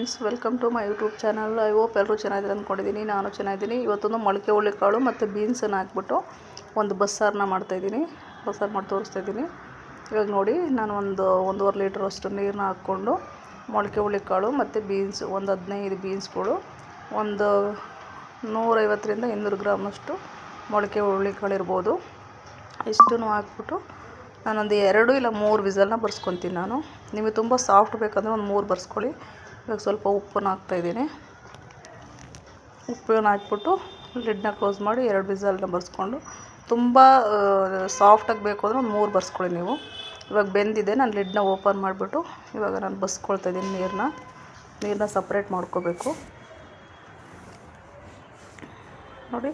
Friends, welcome to my YouTube channel. I hope ಎಲ್ಲರೂ ಚೆನ್ನಾಗಿದ್ದಾರೆ ಅಂದ್ಕೊಂಡಿದ್ದೀನಿ. ನಾನು ಚೆನ್ನಾಗಿದ್ದೀನಿ. ಇವತ್ತೊಂದು ಮೊಳಕೆ ಹುರುಳಿಕಾಳು ಮತ್ತು ಬೀನ್ಸನ್ನು ಹಾಕ್ಬಿಟ್ಟು ಒಂದು ಬಸ್ಸಾರನ್ನ ಮಾಡ್ತಾಯಿದ್ದೀನಿ. ಬಸ್ಸಾರು ಮಾಡಿ ತೋರಿಸ್ತಾಯಿದ್ದೀನಿ. ಇವಾಗ ನೋಡಿ, ನಾನು ಒಂದೂವರೆ ಲೀಟ್ರಷ್ಟು ನೀರನ್ನ ಹಾಕ್ಕೊಂಡು ಮೊಳಕೆ ಹುರುಳಿಕಾಳು ಮತ್ತು ಬೀನ್ಸು, ಒಂದು 15 ಬೀನ್ಸ್ಗಳು, ಒಂದು 150ರಿಂದ 200 ಗ್ರಾಮಷ್ಟು ಮೊಳಕೆ ಹುರುಳಿಕಾಳು ಇರ್ಬೋದು. ಇಷ್ಟನ್ನು ಹಾಕ್ಬಿಟ್ಟು ನಾನೊಂದು 2 ಇಲ್ಲ 3 ವಿಸಲ್ನ ಬರ್ಸ್ಕೊತೀನಿ. ನಿಮಗೆ ತುಂಬ ಸಾಫ್ಟ್ ಬೇಕಂದರೆ ಒಂದು 3 ಬರ್ಸ್ಕೊಳ್ಳಿ. ಇವಾಗ ಸ್ವಲ್ಪ ಉಪ್ಪನ್ನು ಹಾಕ್ತಾಯಿದ್ದೀನಿ. ಉಪ್ಪನ್ನು ಹಾಕ್ಬಿಟ್ಟು ಲಿಡ್ನ ಕ್ಲೋಸ್ ಮಾಡಿ 2 ವಿಸಲ್ನ ಬರ್ಸ್ಕೊಂಡು, ತುಂಬ ಸಾಫ್ಟಾಗಿ ಬೇಕು ಅಂದರೆ ಒಂದು 3 ಬರ್ಸ್ಕೊಳ್ಳಿ ನೀವು. ಇವಾಗ ಬೆಂದಿದೆ. ನಾನು ಲಿಡ್ನ ಓಪನ್ ಮಾಡಿಬಿಟ್ಟು ಇವಾಗ ನಾನು ಬಸ್ಕೊಳ್ತಾಯಿದ್ದೀನಿ. ನೀರನ್ನ ಸಪ್ರೇಟ್ ಮಾಡ್ಕೋಬೇಕು. ನೋಡಿ,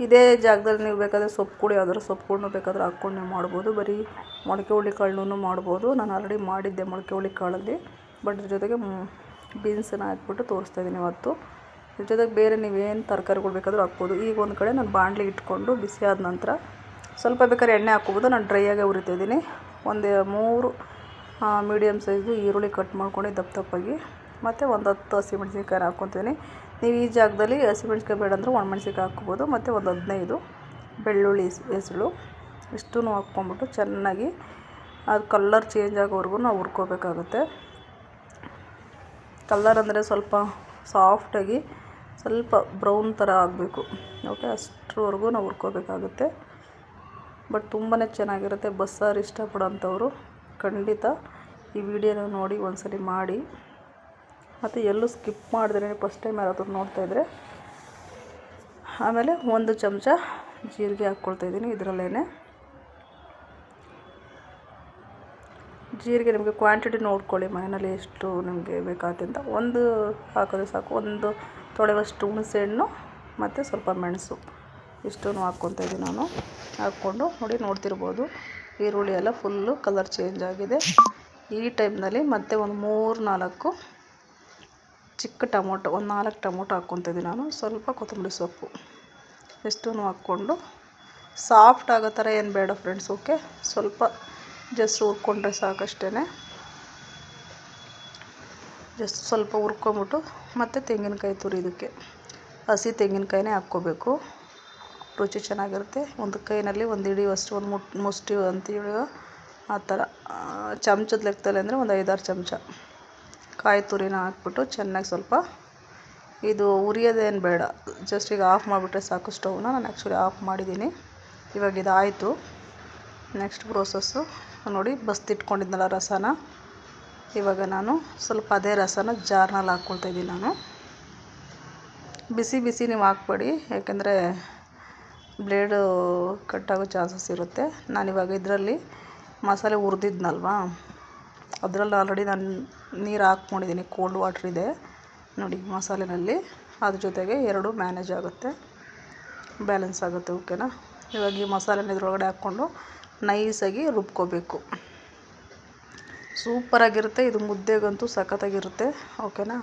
ಇದೇ ಜಾಗದಲ್ಲಿ ನೀವು ಬೇಕಾದರೆ ಸೊಪ್ಪುಗಳು ಯಾವ್ದಾದ್ರು ಸೊಪ್ಪುಗಳ್ನು ಬೇಕಾದರೆ ಹಾಕ್ಕೊಂಡು ನೀವು ಮಾಡ್ಬೋದು. ಬರೀ ಮೊಳಕೆ ಹುರುಳಿಕಾಳನ್ನೂ ಮಾಡ್ಬೋದು. ನಾನು ಆಲ್ರೆಡಿ ಮಾಡಿದ್ದೆ ಮೊಳಕೆ ಹುರುಳಿಕಾಳಲ್ಲಿ, ಬಟ್ ಇದ್ರ ಜೊತೆಗೆ ಬೀನ್ಸನ್ನು ಹಾಕ್ಬಿಟ್ಟು ತೋರಿಸ್ತಾಯಿದ್ದೀನಿ ಇವತ್ತು. ಇದ್ರ ಜೊತೆಗೆ ಬೇರೆ ನೀವೇನು ತರಕಾರಿಗಳು ಬೇಕಾದರೂ ಹಾಕ್ಬೋದು. ಈಗ ಒಂದು ಕಡೆ ನಾನು ಬಾಣಲಿ ಇಟ್ಕೊಂಡು ಬಿಸಿ ಆದ ನಂತರ ಸ್ವಲ್ಪ ಬೇಕಾದ್ರೆ ಎಣ್ಣೆ ಹಾಕ್ಕೋಬೋದು. ನಾನು ಡ್ರೈಯಾಗೆ ಹುರಿತಾಯಿದ್ದೀನಿ. ಒಂದು 3 ಮೀಡಿಯಮ್ ಸೈಜು ಈರುಳ್ಳಿ ಕಟ್ ಮಾಡ್ಕೊಂಡು ದಪ್ಪದಾಗಿ, ಮತ್ತು ಒಂದು 10 ಹಸಿಮೆಣ್ಸಿನ್ಕಾಯಿ ಹಾಕ್ಕೊತೀನಿ. ನೀವು ಈ ಜಾಗದಲ್ಲಿ ಹಸಿಮೆಣ್ಸಿನ್ಕಾಯಿ ಬೇಡ ಅಂದರೆ ಒಣಮೆಣ್ಸಿನ್ಕಾಯಿ ಹಾಕ್ಕೋಬೋದು. ಮತ್ತು ಒಂದು 15 ಬೆಳ್ಳುಳ್ಳಿ ಹೆಸಳು ಇಷ್ಟೂ ಹಾಕ್ಕೊಂಬಿಟ್ಟು ಚೆನ್ನಾಗಿ ಅದು ಕಲ್ಲರ್ ಚೇಂಜ್ ಆಗೋವರೆಗೂ ನಾವು ಹುರ್ಕೋಬೇಕಾಗುತ್ತೆ. ಕಲ್ಲರ್ ಅಂದರೆ ಸ್ವಲ್ಪ ಸಾಫ್ಟಾಗಿ ಸ್ವಲ್ಪ ಬ್ರೌನ್ ಥರ ಆಗಬೇಕು. ಓಕೆ, ಅಷ್ಟರವರೆಗೂ ನಾವು ಹುರ್ಕೋಬೇಕಾಗುತ್ತೆ. ಬಟ್ ತುಂಬಾ ಚೆನ್ನಾಗಿರುತ್ತೆ. ಬಸ್ಸಾರು ಇಷ್ಟಪಡೋಂಥವ್ರು ಖಂಡಿತ ಈ ವಿಡಿಯೋನ ನೋಡಿ ಒಂದ್ಸಲಿ ಮಾಡಿ. ಮತ್ತು ಎಲ್ಲೂ ಸ್ಕಿಪ್ ಮಾಡಿದ್ರೆ ಫಸ್ಟ್ ಟೈಮ್ ಯಾರಾದರೂ ನೋಡ್ತಾಯಿದ್ರೆ. ಆಮೇಲೆ 1 ಚಮಚ ಜೀರಿಗೆ ಹಾಕ್ಕೊಳ್ತಾಯಿದ್ದೀನಿ. ಇದರಲ್ಲೇ ಜೀರಿಗೆ ನಿಮಗೆ ಕ್ವಾಂಟಿಟಿ ನೋಡ್ಕೊಳ್ಳಿ, ಮನೆಯಲ್ಲಿ ಎಷ್ಟು ನಿಮಗೆ ಬೇಕಾದಂತ. ಒಂದು ಹಾಕಿದ್ರೆ ಸಾಕು. ಒಂದು ತೊಳೆವಷ್ಟು ಹುಣಸೆಹಣ್ಣು ಮತ್ತು ಸ್ವಲ್ಪ ಮೆಣಸು ಇಷ್ಟನ್ನು ಹಾಕ್ಕೊತಾಯಿದ್ದೀನಿ ನಾನು. ಹಾಕ್ಕೊಂಡು ನೋಡ್ತಿರ್ಬೋದು, ಈರುಳ್ಳಿ ಎಲ್ಲ ಫುಲ್ಲು ಕಲರ್ ಚೇಂಜ್ ಆಗಿದೆ. ಈ ಟೈಮ್ನಲ್ಲಿ ಮತ್ತೆ ಒಂದು 3-4 ಚಿಕ್ಕ ಟೊಮೊಟೊ, ಒಂದು 4 ಟೊಮೊಟೊ ಹಾಕ್ಕೊತಾಯಿದ್ದೀನಿ ನಾನು. ಸ್ವಲ್ಪ ಕೊತ್ತಂಬರಿ ಸೊಪ್ಪು ಇಷ್ಟನ್ನು ಹಾಕ್ಕೊಂಡು, ಸಾಫ್ಟ್ ಆಗೋ ಥರ ಏನು ಬೇಡ ಫ್ರೆಂಡ್ಸ್. ಓಕೆ, ಸ್ವಲ್ಪ ಜಸ್ಟ್ ಹುರ್ಕೊಂಡ್ರೆ ಸಾಕಷ್ಟೇ. ಜಸ್ಟ್ ಸ್ವಲ್ಪ ಹುರ್ಕೊಂಬಿಟ್ಟು ಮತ್ತು ತೆಂಗಿನಕಾಯಿ ತುರಿ, ಇದಕ್ಕೆ ಹಸಿ ತೆಂಗಿನಕಾಯಿನೇ ಹಾಕ್ಕೋಬೇಕು. ರುಚಿ ಚೆನ್ನಾಗಿರುತ್ತೆ. ಒಂದು ಕೈನಲ್ಲಿ ಒಂದು ಹಿಡಿಯುವಷ್ಟು, ಒಂದು ಮುಷ್ಟಿ ಅಂತ ಹಿಡಿಯೋ ಆ ಥರ ಚಮಚದ ಲೆಕ್ಕದಲ್ಲಿ ಅಂದರೆ ಒಂದು 5-6 ಚಮಚ ಕಾಯಿ ತುರಿನ ಹಾಕ್ಬಿಟ್ಟು ಚೆನ್ನಾಗಿ ಸ್ವಲ್ಪ ಇದು ಉರಿಯೋದೇನು ಬೇಡ. ಜಸ್ಟ್ ಈಗ ಆಫ್ ಮಾಡಿಬಿಟ್ರೆ ಸಾಕು ಸ್ಟವ್ನ. ನಾನು ಆ್ಯಕ್ಚುಲಿ ಆಫ್ ಮಾಡಿದ್ದೀನಿ. ಇವಾಗ ಇದಾಯಿತು. ನೆಕ್ಸ್ಟ್ ಪ್ರೋಸೆಸ್ಸು ನೋಡಿ, ಬಸ್ತಿಟ್ಕೊಂಡಿದ್ನಲ್ಲ ರಸನ, ಇವಾಗ ನಾನು ಸ್ವಲ್ಪ ಅದೇ ರಸನ ಜಾರ್ನಲ್ಲಿ ಹಾಕ್ಕೊಳ್ತಾಯಿದ್ದೀನಿ ನಾನು. ಬಿಸಿ ನೀವು ಹಾಕ್ಬೇಡಿ, ಯಾಕೆಂದರೆ ಬ್ಲೇಡು ಕಟ್ಟಾಗೋ ಚಾನ್ಸಸ್ ಇರುತ್ತೆ. ನಾನಿವಾಗ ಇದರಲ್ಲಿ ಮಸಾಲೆ ಹುರಿದಿದ್ನಲ್ವಾ, ಅದರಲ್ಲಿ ಆಲ್ರೆಡಿ ನಾನು ನೀರು ಹಾಕ್ಕೊಂಡಿದ್ದೀನಿ. ಕೋಲ್ಡ್ ವಾಟ್ರ್ ಇದೆ ನೋಡಿ ಮಸಾಲೆನಲ್ಲಿ. ಅದ್ರ ಜೊತೆಗೆ 2 ಮ್ಯಾನೇಜ್ ಆಗುತ್ತೆ, ಬ್ಯಾಲೆನ್ಸ್ ಆಗುತ್ತೆ. ಓಕೆನಾ. ಇವಾಗ ಈ ಮಸಾಲೆನ ಇದ್ರೊಳಗಡೆ ಹಾಕ್ಕೊಂಡು ನೈಸಾಗಿ ರುಬ್ಕೋಬೇಕು. ಸೂಪರಾಗಿರುತ್ತೆ ಇದು. ಮುದ್ದೆಗಂತೂ ಸಖತ್ತಾಗಿರುತ್ತೆ. ಓಕೆನಾ.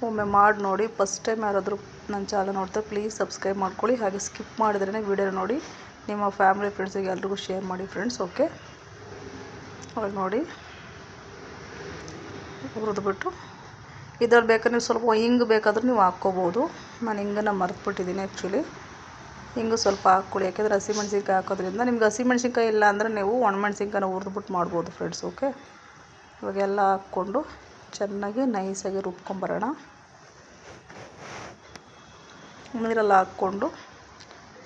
ಒಮ್ಮೆ ಮಾಡಿ ನೋಡಿ. ಫಸ್ಟ್ ಟೈಮ್ ಯಾರಾದರೂ ನನ್ನ ಚಾನಲ್ ನೋಡ್ತಾರೆ ಪ್ಲೀಸ್ ಸಬ್ಸ್ಕ್ರೈಬ್ ಮಾಡ್ಕೊಳ್ಳಿ. ಹಾಗೆ ಸ್ಕಿಪ್ ಮಾಡಿದ್ರೇ ವಿಡಿಯೋ ನೋಡಿ ನಿಮ್ಮ ಫ್ಯಾಮಿಲಿ ಫ್ರೆಂಡ್ಸಿಗೆ ಎಲ್ರಿಗೂ ಶೇರ್ ಮಾಡಿ ಫ್ರೆಂಡ್ಸ್. ಓಕೆ, ಅವಾಗ ನೋಡಿ ಹುರಿದ್ಬಿಟ್ಟು ಇದ್ರಲ್ಲಿ ಬೇಕಾದ್ರೆ ನೀವು ಸ್ವಲ್ಪ ಹಿಂಗು ಬೇಕಾದರೂ ನೀವು ಹಾಕ್ಕೋಬೋದು. ನಾನು ಹಿಂಗನ್ನು ಮರೆತುಬಿಟ್ಟಿದ್ದೀನಿ ಆ್ಯಕ್ಚುಲಿ. ಹಿಂಗು ಸ್ವಲ್ಪ ಹಾಕ್ಕೊಳ್ಳಿ, ಯಾಕೆಂದರೆ ಹಸಿಮೆಣ್ಸಿನ್ಕಾಯಿ ಹಾಕೋದ್ರಿಂದ. ನಿಮ್ಗೆ ಹಸಿಮೆಣ್ಸಿನ್ಕಾಯಿ ಇಲ್ಲ ಅಂದರೆ ನೀವು ಒಣಮೆಣ್ಸಿನ್ಕಾಯಿನ ಹುರಿದ್ಬಿಟ್ಟು ಮಾಡ್ಬೋದು ಫ್ರೆಂಡ್ಸ್. ಓಕೆ, ಇವಾಗೆಲ್ಲ ಹಾಕ್ಕೊಂಡು ಚೆನ್ನಾಗಿ ನೈಸಾಗಿ ರುಬ್ಕೊಂಬರೋಣ. ನೀರೆಲ್ಲ ಹಾಕ್ಕೊಂಡು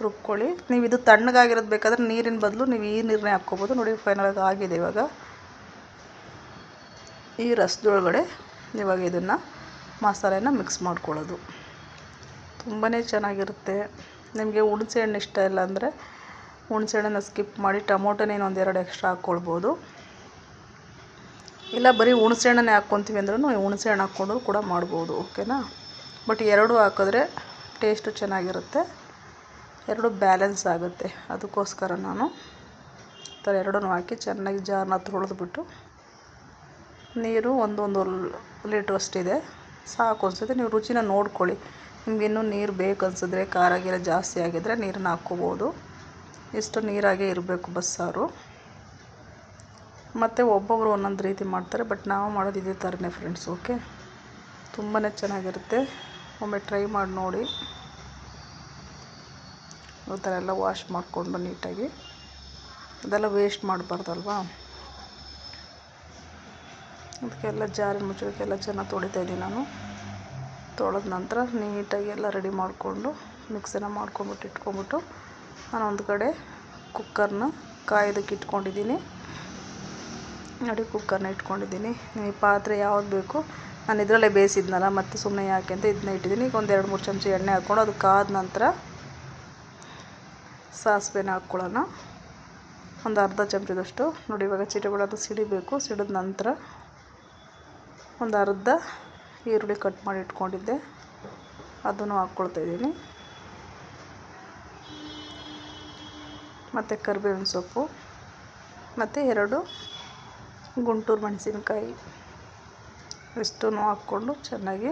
ರುಬ್ಕೊಳ್ಳಿ. ನೀವು ಇದು ತಣ್ಣಗಾಗಿರೋದು ಬೇಕಾದರೆ ನೀರಿನ ಬದಲು ನೀವು ಈ ನೀರನ್ನೇ ಹಾಕ್ಕೋಬೋದು. ನೋಡಿ ಫೈನಲಾಗಿ ಆಗಿದೆ. ಇವಾಗ ಈ ರಸದೊಳಗಡೆ ಇವಾಗ ಇದನ್ನು ಮಸಾಲೆನ ಮಿಕ್ಸ್ ಮಾಡ್ಕೊಳ್ಳೋದು. ತುಂಬಾ ಚೆನ್ನಾಗಿರುತ್ತೆ. ನಿಮಗೆ ಹುಣಸೆಹಣ್ಣು ಇಷ್ಟ ಇಲ್ಲ ಅಂದರೆ ಹುಣಸೆಹಣ್ಣನ್ನು ಸ್ಕಿಪ್ ಮಾಡಿ ಟೊಮೊಟೊನೇ ಒಂದು 2 ಎಕ್ಸ್ಟ್ರಾ ಹಾಕ್ಕೊಳ್ಬೋದು. ಇಲ್ಲ ಬರೀ ಹುಣಸೆಹಣ್ಣನ್ನೇ ಹಾಕ್ಕೊತೀವಿ ಅಂದ್ರೂ ಹುಣಸೆಹಣ್ಣು ಹಾಕ್ಕೊಂಡು ಕೂಡ ಮಾಡ್ಬೋದು. ಓಕೆನಾ. ಬಟ್ 2 ಹಾಕಿದ್ರೆ ಟೇಸ್ಟು ಚೆನ್ನಾಗಿರುತ್ತೆ, 2 ಬ್ಯಾಲೆನ್ಸ್ ಆಗುತ್ತೆ. ಅದಕ್ಕೋಸ್ಕರ ನಾನು ಈ ಥರ 2 ಹಾಕಿ ಚೆನ್ನಾಗಿ ಜಾರನ್ನ ತೊಳೆದ್ಬಿಟ್ಟು, ನೀರು ಒಂದು ಲೀಟ್ರಷ್ಟಿದೆ ಸಾಕು ಅನಿಸುತ್ತೆ. ನೀವು ರುಚಿನ ನೋಡ್ಕೊಳ್ಳಿ. ನಿಮ್ಗೆ ಇನ್ನೂ ನೀರು ಬೇಕು ಅನಿಸಿದ್ರೆ, ಖಾರ ಗೀರ ಜಾಸ್ತಿ ಆಗಿದ್ದರೆ ನೀರನ್ನ ಹಾಕ್ಕೋಬೋದು. ಇಷ್ಟು ನೀರಾಗೇ ಇರಬೇಕು ಬಸ್ಸಾರು. ಮತ್ತು ಒಬ್ಬೊಬ್ಬರು ಒಂದೊಂದು ರೀತಿ ಮಾಡ್ತಾರೆ, ಬಟ್ ನಾವು ಮಾಡೋದು ಇದೇ ಥರನೇ ಫ್ರೆಂಡ್ಸ್. ಓಕೆ, ತುಂಬಾ ಚೆನ್ನಾಗಿರುತ್ತೆ. ಒಮ್ಮೆ ಟ್ರೈ ಮಾಡಿ ನೋಡಿ. ಈ ಥರ ಎಲ್ಲ ವಾಶ್ ಮಾಡಿಕೊಂಡು ನೀಟಾಗಿ, ಅದೆಲ್ಲ ವೇಸ್ಟ್ ಮಾಡಬಾರ್ದಲ್ವಾ. ಅದಕ್ಕೆಲ್ಲ ಜಾರಿನ ಮುಚ್ಚಳಕ್ಕೆಲ್ಲ ಚೆನ್ನಾಗಿ ತೊಳಿತಾಯಿದ್ದೀನಿ ನಾನು. ತೊಳೆದ ನಂತರ ನೀಟಾಗಿ ಎಲ್ಲ ರೆಡಿ ಮಾಡಿಕೊಂಡು ಮಿಕ್ಸನ್ನ ಮಾಡ್ಕೊಂಬಿಟ್ಟು ಇಟ್ಕೊಂಬಿಟ್ಟು ನಾನು ಒಂದು ಕಡೆ ಕುಕ್ಕರ್ನ ಕಾಯೋದಕ್ಕೆ ಇಟ್ಕೊಂಡಿದ್ದೀನಿ. ನೋಡಿ, ಕುಕ್ಕರ್ನ ಇಟ್ಕೊಂಡಿದ್ದೀನಿ. ನಿಮಗೆ ಪಾತ್ರೆ ಯಾವ್ದು ಬೇಕು, ನಾನು ಇದರಲ್ಲೇ ಬೇಯಿಸಿದ್ನಲ್ಲ, ಮತ್ತು ಸುಮ್ಮನೆ ಯಾಕೆ ಅಂತ ಇದನ್ನ ಇಟ್ಟಿದ್ದೀನಿ. ಈಗ ಒಂದು 2-3 ಚಮಚ ಎಣ್ಣೆ ಹಾಕ್ಕೊಂಡು ಅದು ಕಾದ ನಂತರ ಸಾಸಿವೆನ ಹಾಕ್ಕೊಳ್ಳೋಣ. ಒಂದು ಅರ್ಧ ಚಮಚದಷ್ಟು. ನೋಡಿ, ಇವಾಗ ಚಿಟಪಟ ಅದು ಸಿಡಿಬೇಕು. ಸಿಡಿದ ನಂತರ ಒಂದು ಅರ್ಧ ಈರುಳ್ಳಿ ಕಟ್ ಮಾಡಿ ಇಟ್ಕೊಂಡಿದ್ದೆ, ಅದನ್ನು ಹಾಕ್ಕೊಳ್ತಾಯಿದ್ದೀನಿ. ಮತ್ತು ಕರಿಬೇವಿನ ಸೊಪ್ಪು, ಮತ್ತು 2 ಗುಂಟೂರು ಮೆಣಸಿನ್ಕಾಯಿ, ಇಷ್ಟನ್ನು ಹಾಕ್ಕೊಂಡು ಚೆನ್ನಾಗಿ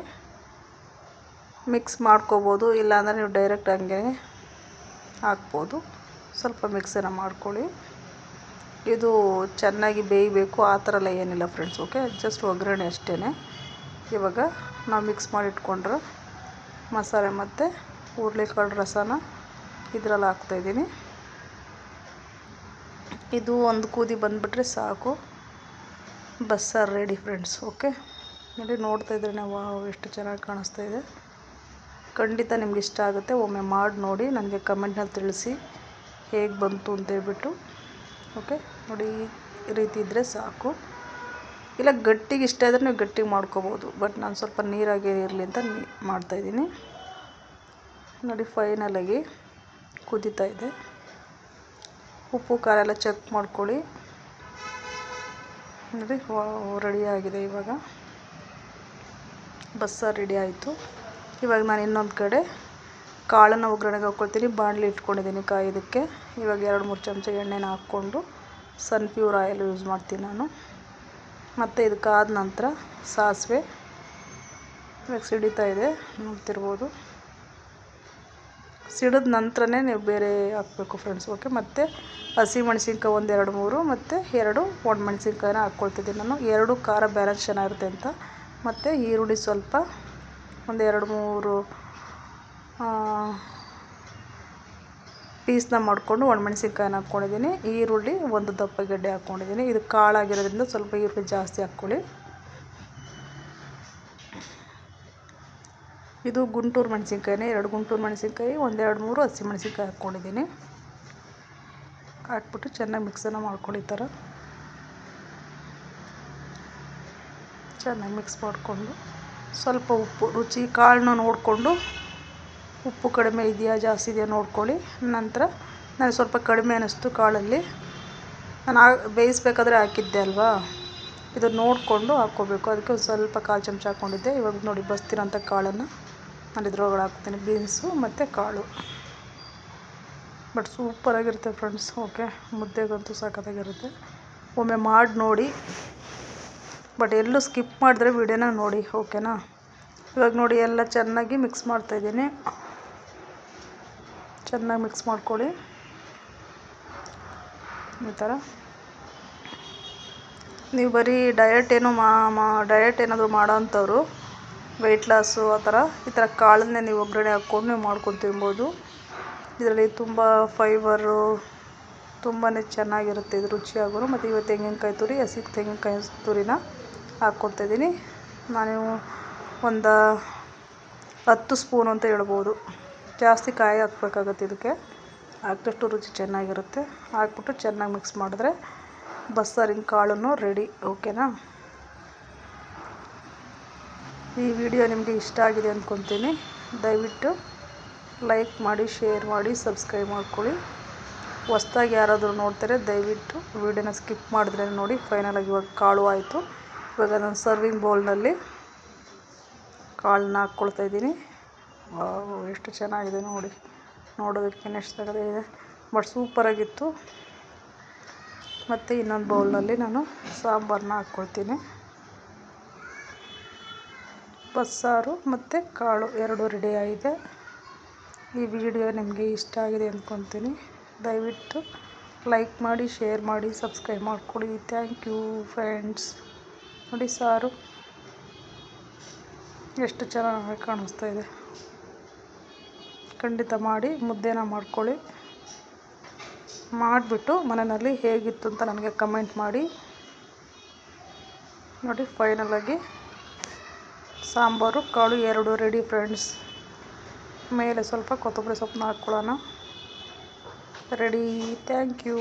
ಮಿಕ್ಸ್ ಮಾಡ್ಕೋಬೋದು. ಇಲ್ಲಾಂದರೆ ನೀವು ಡೈರೆಕ್ಟ್ ಹಂಗೆ ಹಾಕ್ಬೋದು. ಸ್ವಲ್ಪ ಮಿಕ್ಸನ್ನು ಮಾಡ್ಕೊಳ್ಳಿ. ಇದು ಚೆನ್ನಾಗಿ ಬೇಯಬೇಕು ಆ ಥರ ಎಲ್ಲ ಏನಿಲ್ಲ ಫ್ರೆಂಡ್ಸ್. ಓಕೆ, ಜಸ್ಟ್ ಒಗ್ಗರಣೆ ಅಷ್ಟೇ. ಇವಾಗ ನಾವು ಮಿಕ್ಸ್ ಮಾಡಿ ಇಟ್ಕೊಂಡ್ರೆ ಮಸಾಲೆ ಮತ್ತು ಹುರುಳಿಕಾಳು ರಸನ ಇದರಲ್ಲಿ ಹಾಕ್ತಾಯಿದ್ದೀನಿ. ಇದು ಒಂದು ಕುದಿ ಬಂದುಬಿಟ್ರೆ ಸಾಕು, ಬಸ್ಸಾರು ರೆಡಿ ಫ್ರೆಂಡ್ಸ್. ಓಕೆ, ನೋಡಿ, ನೋಡ್ತಾಯಿದ್ರೆ ನಾವು ಎಷ್ಟು ಚೆನ್ನಾಗಿ ಕಾಣಿಸ್ತಾ ಇದೆ. ಖಂಡಿತ ನಿಮ್ಗೆ ಇಷ್ಟ ಆಗುತ್ತೆ. ಒಮ್ಮೆ ಮಾಡಿ ನೋಡಿ, ನನಗೆ ಕಮೆಂಟ್ನಲ್ಲಿ ತಿಳಿಸಿ ಹೇಗೆ ಬಂತು ಅಂತೇಳ್ಬಿಟ್ಟು. ಓಕೆ, ನೋಡಿ, ಈ ರೀತಿ ಇದ್ದರೆ ಸಾಕು. ಇಲ್ಲ ಗಟ್ಟಿಗೆ ಇಷ್ಟ ಇದ್ದರೆ ನೀವು ಗಟ್ಟಿಗೆ ಮಾಡ್ಕೋಬೋದು, ಬಟ್ ನಾನು ಸ್ವಲ್ಪ ನೀರಾಗಿ ಇರಲಿ ಅಂತ ಮಾಡ್ತಾಯಿದ್ದೀನಿ. ನೋಡಿ, ಫೈನಲಾಗಿ ಕುದೀತಾ ಇದೆ. ಉಪ್ಪು ಖಾರ ಎಲ್ಲ ಚೆಕ್ ಮಾಡ್ಕೊಳ್ಳಿ. ನೋಡಿ, ರೆಡಿಯಾಗಿದೆ. ಇವಾಗ ಬಸ್ಸಾರು ರೆಡಿ ಆಯಿತು. ಇವಾಗ ನಾನು ಇನ್ನೊಂದು ಕಡೆ ಕಾಳನ್ನು ಒಗ್ಗರಣೆಗೆ ಹಾಕ್ಕೊಳ್ತೀನಿ. ಬಾಣಲಿ ಇಟ್ಕೊಂಡಿದ್ದೀನಿ ಕಾಯೋದಕ್ಕೆ. ಇವಾಗ 2-3 ಚಮಚ ಎಣ್ಣೆನ ಹಾಕ್ಕೊಂಡು ಸನ್ಫ್ಲವರ್ ಆಯಿಲ್ ಯೂಸ್ ಮಾಡ್ತೀನಿ ನಾನು. ಮತ್ತು ಇದಕ್ಕಾದ ನಂತರ ಸಾಸಿವೆ ಇವಾಗ ಸಿಡಿತಾ ಇದೆ, ನೋಡ್ತಿರ್ಬೋದು. ಸಿಡಿದ ನಂತರನೇ ನೀವು ಬೇರೆ ಹಾಕಬೇಕು ಫ್ರೆಂಡ್ಸ್. ಓಕೆ, ಮತ್ತು ಹಸಿಮೆಣ್ಸಿನ್ಕಾಯಿ 1-2-3 ಮತ್ತು 2 ಒಣಮೆಣ್ಸಿನ್ಕಾಯಿನ ಹಾಕ್ಕೊಳ್ತಿದ್ದೀನಿ ನಾನು. 2 ಖಾರ ಬ್ಯಾಲೆನ್ಸ್ ಚೆನ್ನಾಗಿರುತ್ತೆ ಅಂತ. ಮತ್ತು ಈರುಳ್ಳಿ ಸ್ವಲ್ಪ 1-2-3 ಪೀಸ್ನ ಮಾಡಿಕೊಂಡು ಒಣಮೆಣ್ಸಿನ್ಕಾಯಿನ ಹಾಕ್ಕೊಂಡಿದ್ದೀನಿ. ಈರುಳ್ಳಿ 1 ದಪ್ಪ ಗೆಡ್ಡೆ ಹಾಕ್ಕೊಂಡಿದ್ದೀನಿ. ಇದು ಕಾಳಾಗಿರೋದ್ರಿಂದ ಸ್ವಲ್ಪ ಈರುಳ್ಳಿ ಜಾಸ್ತಿ ಹಾಕ್ಕೊಳ್ಳಿ. ಇದು ಗುಂಟೂರು ಮೆಣಸಿನ್ಕಾಯಿನೇ, 2 ಗುಂಟೂರು ಮೆಣಸಿನ್ಕಾಯಿ, 1-2-3 ಹಸಿಮೆಣ್ಸಿನ್ಕಾಯಿ ಹಾಕ್ಕೊಂಡಿದ್ದೀನಿ. ಹಾಕ್ಬಿಟ್ಟು ಚೆನ್ನಾಗಿ ಮಿಕ್ಸನ್ನು ಮಾಡ್ಕೊಳ್ಳಿ. ಈ ಥರ ಚೆನ್ನಾಗಿ ಮಿಕ್ಸ್ ಮಾಡಿಕೊಂಡು ಸ್ವಲ್ಪ ಉಪ್ಪು, ರುಚಿ ಕಾಳನ್ನ ನೋಡಿಕೊಂಡು ಉಪ್ಪು ಕಡಿಮೆ ಇದೆಯಾ ಜಾಸ್ತಿ ಇದೆಯಾ ನೋಡ್ಕೊಳ್ಳಿ. ನಂತರ ನನಗೆ ಸ್ವಲ್ಪ ಕಡಿಮೆ ಅನ್ನಿಸ್ತು ಕಾಳಲ್ಲಿ. ನಾನು ಬೇಯಿಸ್ಬೇಕಾದ್ರೆ ಹಾಕಿದ್ದೆ ಅಲ್ವಾ, ಇದು ನೋಡಿಕೊಂಡು ಹಾಕ್ಕೋಬೇಕು. ಅದಕ್ಕೆ ಒಂದು ಸ್ವಲ್ಪ 1/4 ಚಮಚ ಹಾಕ್ಕೊಂಡಿದ್ದೆ. ಇವಾಗ ನೋಡಿ, ಬಸ್ತಿರೋಂಥ ಕಾಳನ್ನು ನಾನು ಇದ್ರೊಳಗಡೆ ಹಾಕ್ತೀನಿ. ಬೀನ್ಸು ಮತ್ತು ಕಾಳು. ಬಟ್ ಸೂಪರಾಗಿರುತ್ತೆ ಫ್ರೆಂಡ್ಸ್. ಓಕೆ, ಮುದ್ದೆಗಂತೂ ಸಖತ್ತಾಗಿರುತ್ತೆ. ಒಮ್ಮೆ ಮಾಡಿ ನೋಡಿ, ಬಟ್ ಎಲ್ಲೂ ಸ್ಕಿಪ್ ಮಾಡಿದ್ರೆ ವಿಡಿಯೋನ ನೋಡಿ. ಓಕೆನಾ. ಇವಾಗ ನೋಡಿ, ಎಲ್ಲ ಚೆನ್ನಾಗಿ ಮಿಕ್ಸ್ ಮಾಡ್ತಾಯಿದ್ದೀನಿ. ಚೆನ್ನಾಗಿ ಮಿಕ್ಸ್ ಮಾಡ್ಕೊಳ್ಳಿ ಈ ಥರ. ನೀವು ಬರೀ ಡಯಟ್ ಏನಾದರೂ ಮಾಡೋ ಅಂಥವ್ರು, ವೆಯ್ಟ್ ಲಾಸು ಆ ಈ ಥರ ಕಾಳನ್ನೇ ನೀವು ಒಗ್ಗರಣೆ ಹಾಕ್ಕೊಂಡು ನೀವು ಮಾಡ್ಕೊಂಡು ತಿನ್ಬೋದು. ಇದರಲ್ಲಿ ತುಂಬ ಫೈಬರು, ತುಂಬಾ ಚೆನ್ನಾಗಿರುತ್ತೆ ಇದು ರುಚಿಯಾಗೋರು. ಮತ್ತು ಇವತ್ತು ತೆಂಗಿನಕಾಯಿ ತುರಿ, ಹಸಿ ತೆಂಗಿನಕಾಯಿ ತುರಿನ ಹಾಕ್ಕೊಡ್ತಾಯಿದ್ದೀನಿ ನಾನು. ಒಂದು 10 ಸ್ಪೂನು ಅಂತ ಹೇಳ್ಬೋದು. ಜಾಸ್ತಿ ಕಾಯಿ ಹಾಕ್ಬೇಕಾಗತ್ತೆ ಇದಕ್ಕೆ, ಹಾಕಿದಷ್ಟು ರುಚಿ ಚೆನ್ನಾಗಿರುತ್ತೆ. ಹಾಕ್ಬಿಟ್ಟು ಚೆನ್ನಾಗಿ ಮಿಕ್ಸ್ ಮಾಡಿದ್ರೆ ಬಸ್ಸಾರಿನ ಕಾಳನ್ನು ರೆಡಿ. ಓಕೆನಾ. ಈ ವಿಡಿಯೋ ನಿಮಗೆ ಇಷ್ಟ ಆಗಿದೆ ಅಂದ್ಕೊತೀನಿ. ದಯವಿಟ್ಟು ಲೈಕ್ ಮಾಡಿ, ಶೇರ್ ಮಾಡಿ, ಸಬ್ಸ್ಕ್ರೈಬ್ ಮಾಡ್ಕೊಳ್ಳಿ. ಹೊಸ್ದಾಗಿ ಯಾರಾದರೂ ನೋಡ್ತಾರೆ ದಯವಿಟ್ಟು ವಿಡಿಯೋನ ಸ್ಕಿಪ್ ಮಾಡಿದ್ರೆ ನೋಡಿ. ಫೈನಲಾಗಿ ಇವಾಗ ಕಾಳು ಆಯಿತು. ಇವಾಗ ನಾನು ಸರ್ವಿಂಗ್ ಬೌಲ್ನಲ್ಲಿ ಕಾಳನ್ನ ಹಾಕ್ಕೊಳ್ತಾಯಿದ್ದೀನಿ. ಎಷ್ಟು ಚೆನ್ನಾಗಿದೆ ನೋಡಿ, ನೋಡೋದಕ್ಕೆ ಎಷ್ಟು ಚೆನ್ನಾಗಿದೆ. ಬಟ್ ಸೂಪರಾಗಿತ್ತು. ಮತ್ತು ಇನ್ನೊಂದು ಬೌಲ್ನಲ್ಲಿ ನಾನು ಸಾಂಬಾರನ್ನ ಹಾಕ್ಕೊಳ್ತೀನಿ. ಬಸ್ಸಾರು ಮತ್ತು ಕಾಳು 2 ರೆಡಿ ಆಗಿದೆ. ಈ ವಿಡಿಯೋ ನಿಮಗೆ ಇಷ್ಟ ಆಗಿದೆ ಅಂದ್ಕೊತೀನಿ. ದಯವಿಟ್ಟು ಲೈಕ್ ಮಾಡಿ, ಶೇರ್ ಮಾಡಿ, ಸಬ್ಸ್ಕ್ರೈಬ್ ಮಾಡ್ಕೊಳ್ಳಿ. Thank you friends. ನೋಡಿ, ಸಾರು ಎಷ್ಟು ಚೆನ್ನಾಗಿ ಕಾಣಿಸ್ತಾ ಇದೆ. ಖಂಡಿತ ಮಾಡಿ ಮುದ್ದೆನ ಮಾಡ್ಕೊಳ್ಳಿ. ಮಾಡಿಬಿಟ್ಟು ಮನೆಯಲ್ಲಿ ಹೇಗಿತ್ತು ಅಂತ ನನಗೆ ಕಮೆಂಟ್ ಮಾಡಿ. ನೋಡಿ ಫೈನಲಾಗಿ ಸಾಂಬಾರು ಕಾಳು 2 ರೆಡಿ ಫ್ರೆಂಡ್ಸ್. ಮೇಲೆ ಸ್ವಲ್ಪ ಕೊತ್ತಂಬರಿ ಸೊಪ್ಪನ್ನ ಹಾಕ್ಕೊಳ್ಳೋಣ. ರೆಡಿ. Thank you.